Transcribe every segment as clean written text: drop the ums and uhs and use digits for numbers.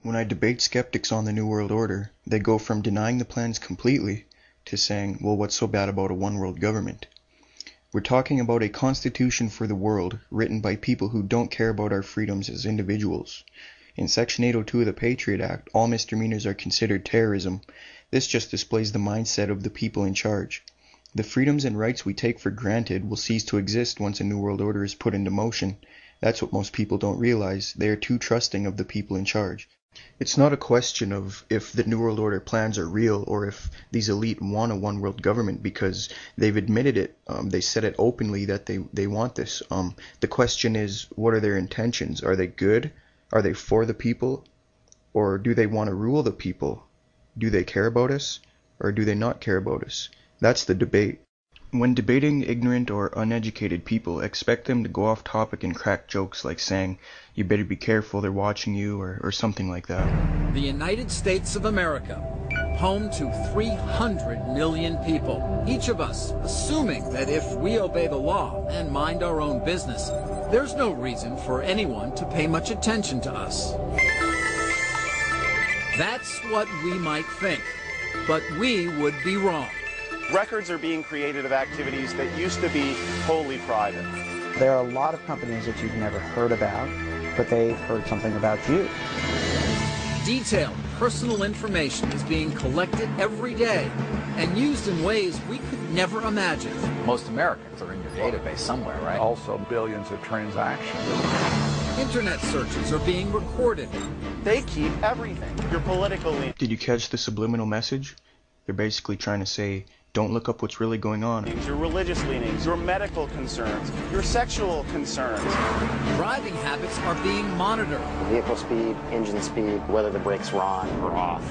When I debate skeptics on the New World Order, they go from denying the plans completely to saying, well, what's so bad about a one-world government? We're talking about a constitution for the world, written by people who don't care about our freedoms as individuals. In Section 802 of the Patriot Act, all misdemeanors are considered terrorism. This just displays the mindset of the people in charge. The freedoms and rights we take for granted will cease to exist once a New World Order is put into motion. That's what most people don't realize. They are too trusting of the people in charge. It's not a question of if the New World Order plans are real or if these elite want a one-world government, because they've admitted it. They said it openly that they want this. The question is, what are their intentions? Are they good? Are they for the people? Or do they want to rule the people? Do they care about us? Or do they not care about us? That's the debate. When debating ignorant or uneducated people, expect them to go off topic and crack jokes like saying, you better be careful, they're watching you, or something like that. The United States of America, home to 300 million people, each of us assuming that if we obey the law and mind our own business, there's no reason for anyone to pay much attention to us. That's what we might think, but we would be wrong. Records are being created of activities that used to be wholly private. There are a lot of companies that you've never heard about, but they've heard something about you. Detailed personal information is being collected every day and used in ways we could never imagine. Most Americans are in your database somewhere, right? Also billions of transactions. Internet searches are being recorded. They keep everything. Your political leanings. Did you catch the subliminal message? They're basically trying to say, don't look up what's really going on. Your religious leanings, your medical concerns, your sexual concerns. Driving habits are being monitored. Vehicle speed, engine speed, whether the brakes are on or off.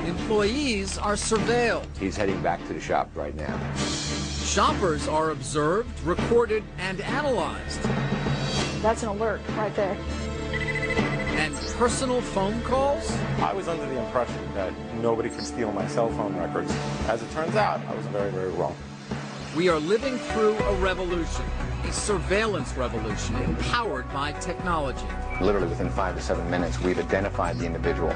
Employees are surveilled. He's heading back to the shop right now. Shoppers are observed, recorded, and analyzed. That's an alert right there. And personal phone calls? I was under the impression that nobody could steal my cell phone records. As it turns out, I was very, very wrong. We are living through a revolution, a surveillance revolution empowered by technology. Literally within 5 to 7 minutes, we've identified the individual.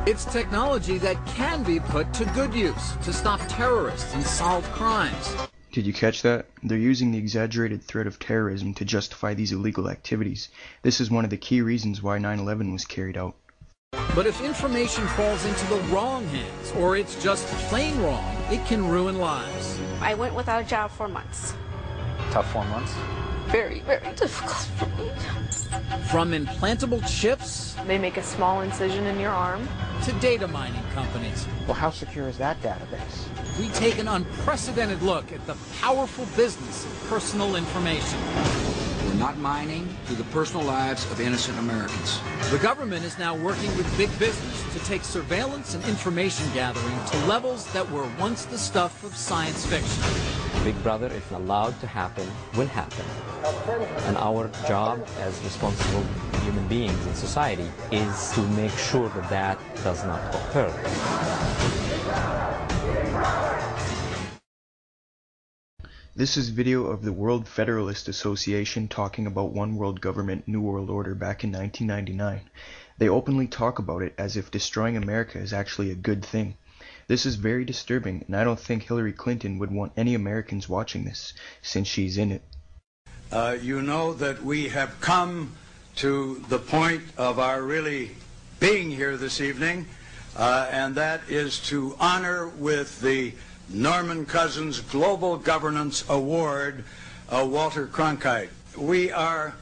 It's technology that can be put to good use to stop terrorists and solve crimes. Did you catch that? They're using the exaggerated threat of terrorism to justify these illegal activities. This is one of the key reasons why 9/11 was carried out. But if information falls into the wrong hands, or it's just plain wrong, it can ruin lives. I went without a job for months. Tough 4 months? Very, very difficult for me. From implantable chips They make a small incision in your arm. to data mining companies, Well, how secure is that database? we take an unprecedented look at the powerful business of personal information. We're not mining through the personal lives of innocent Americans. The government is now working with big business to take surveillance and information gathering to levels that were once the stuff of science fiction. Big Brother, if allowed to happen, will happen. And our job as responsible human beings in society is to make sure that that does not occur. This is video of the World Federalist Association talking about one world government, New World Order back in 1999. They openly talk about it as if destroying America is actually a good thing. This is very disturbing, and I don't think Hillary Clinton would want any Americans watching this, since she's in it. You know that we have come to the point of our really being here this evening, and that is to honor with the Norman Cousins Global Governance Award, Walter Cronkite. We are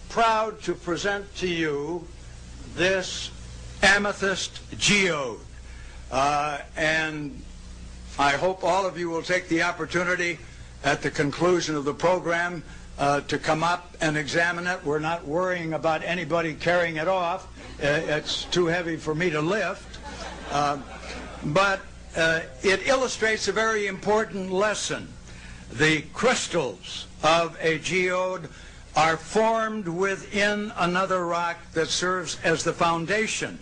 proud to present to you this amethyst geode, and I hope all of you will take the opportunity at the conclusion of the program to come up and examine it. We're not worrying about anybody carrying it off. It's too heavy for me to lift. But it illustrates a very important lesson. The crystals of a geode are formed within another rock that serves as the foundation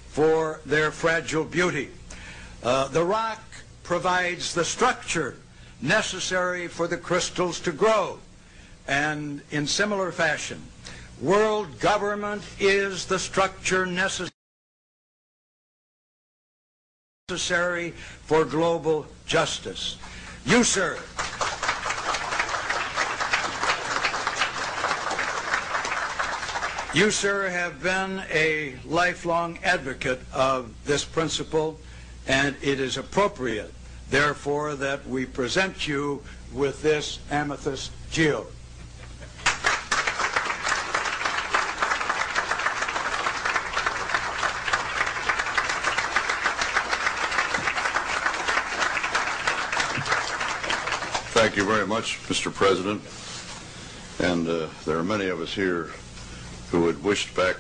for their fragile beauty. The rock provides the structure necessary for the crystals to grow. And in similar fashion, world government is the structure necessary necessary for global justice. You, sir, have been a lifelong advocate of this principle, and it is appropriate, therefore, that we present you with this amethyst geode. Thank you very much, Mr. President. And there are many of us here who had wished back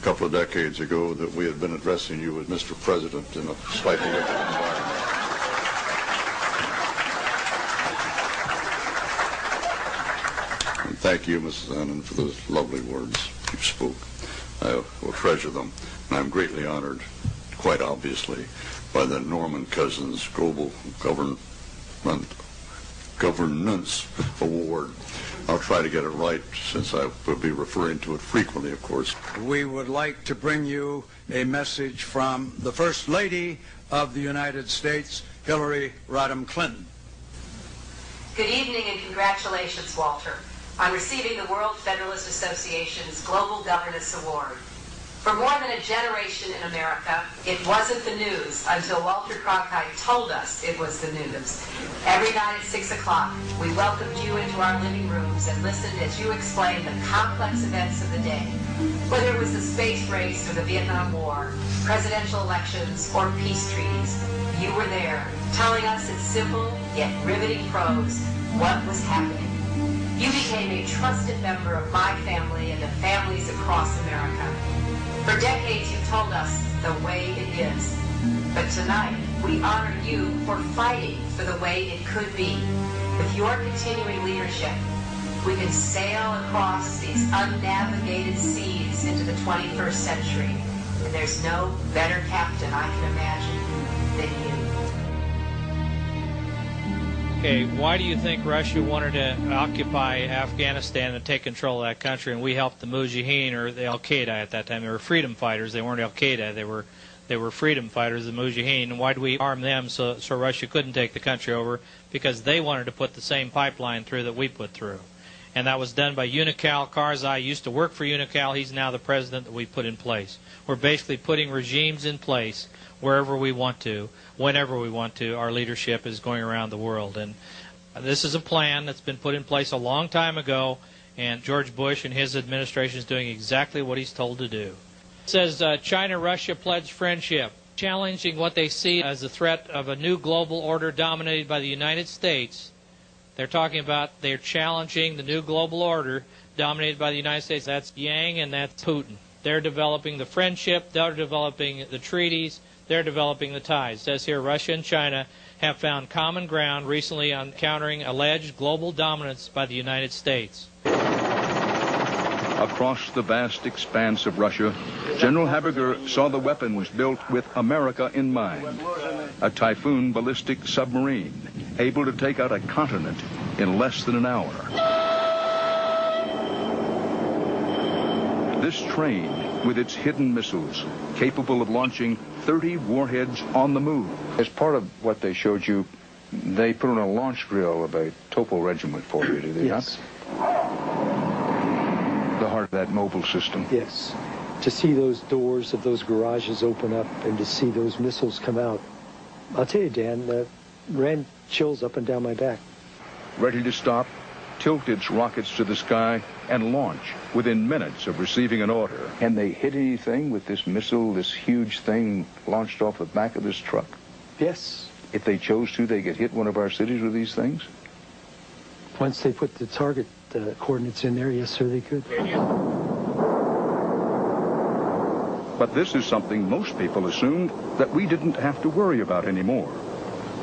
a couple of decades ago that we had been addressing you as Mr. President in a slightly different environment. And thank you, Mrs. Annan, for those lovely words you spoke. I will treasure them. And I'm greatly honored, quite obviously, by the Norman Cousins Global Governance Award. I'll try to get it right, since I will be referring to it frequently, of course. We would like to bring you a message from the First Lady of the United States, Hillary Rodham Clinton. Good evening and congratulations, Walter, on receiving the World Federalist Association's Global Governance Award. For more than a generation in America, it wasn't the news until Walter Cronkite told us it was the news. Every night at 6 o'clock, we welcomed you into our living rooms and listened as you explained the complex events of the day. Whether it was the space race or the Vietnam War, presidential elections, or peace treaties, you were there, telling us in simple yet riveting prose what was happening. You became a trusted member of my family and of families across America. For decades, you've told us the way it is. But tonight, we honor you for fighting for the way it could be. With your continuing leadership, we can sail across these unnavigated seas into the 21st century. And there's no better captain I can imagine than you. Okay, why do you think Russia wanted to occupy Afghanistan and take control of that country, and we helped the Mujahideen, or the Al-Qaeda at that time? They were freedom fighters. They weren't Al-Qaeda. They were freedom fighters, the Mujahideen. And why did we arm them so Russia couldn't take the country over? Because they wanted to put the same pipeline through that we put through. And that was done by Unocal. Karzai used to work for Unocal. He's now the president that we put in place. We're basically putting regimes in place wherever we want to, whenever we want to. Our leadership is going around the world. And this is a plan that's been put in place a long time ago, and George Bush and his administration is doing exactly what he's told to do. It says China-Russia pledged friendship, challenging what they see as the threat of a new global order dominated by the United States. They're talking about they're challenging the new global order dominated by the United States. That's Yang and that's Putin. They're developing the friendship, they're developing the treaties, they're developing the ties. It says here Russia and China have found common ground recently on countering alleged global dominance by the United States. Across the vast expanse of Russia, General Haberger saw the weapons built with America in mind. A Typhoon ballistic submarine, able to take out a continent in less than an hour. This train, with its hidden missiles, capable of launching 30 warheads on the move. As part of what they showed you, they put on a launch drill of a Topo regiment for you, did they Yes. The heart of that mobile system. Yes. To see those doors of those garages open up and to see those missiles come out, I'll tell you, Dan, ran chills up and down my back. Ready to stop, tilt its rockets to the sky, and launch within minutes of receiving an order. Can they hit anything with this missile, this huge thing launched off the back of this truck? Yes. If they chose to, they could hit one of our cities with these things? Once they put the target coordinates in there, yes, sir, they could. But this is something most people assumed that we didn't have to worry about anymore.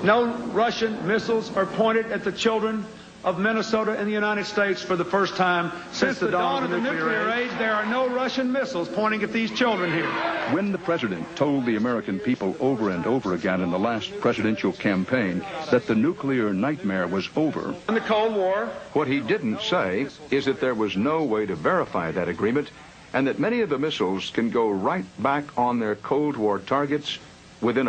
No Russian missiles are pointed at the children of Minnesota and the United States for the first time since the dawn of the nuclear age. There are no Russian missiles pointing at these children here. When the president told the American people over and over again in the last presidential campaign that the nuclear nightmare was over, In the Cold War, what he didn't say is that there was no way to verify that agreement and that many of the missiles can go right back on their Cold War targets within